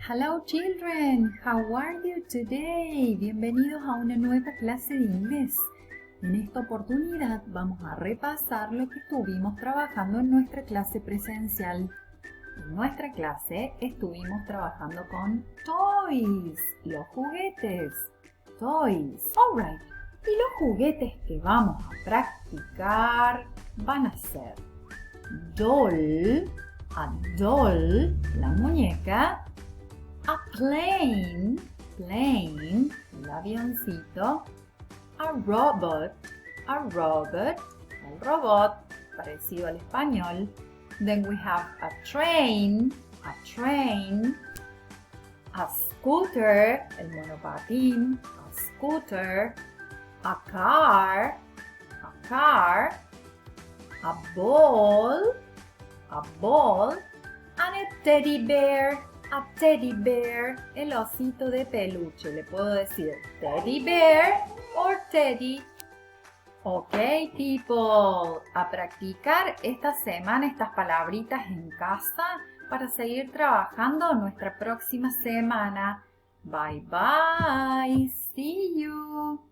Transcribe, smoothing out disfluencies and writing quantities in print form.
Hello children, how are you today? Bienvenidos a una nueva clase de inglés. En esta oportunidad vamos a repasar lo que estuvimos trabajando en nuestra clase presencial. En nuestra clase estuvimos trabajando con toys, los juguetes. Toys, alright. Y los juguetes que vamos a practicar van a ser doll, a doll, la muñeca, a plane, el avioncito, a robot, el robot, parecido al español. Then we have a train, a scooter, el monopatín, a scooter, a car, a ball, and a teddy bear, el osito de peluche. Le puedo decir teddy bear or teddy. Ok, people, a practicar esta semana estas palabritas en casa para seguir trabajando nuestra próxima semana. Bye bye, see you.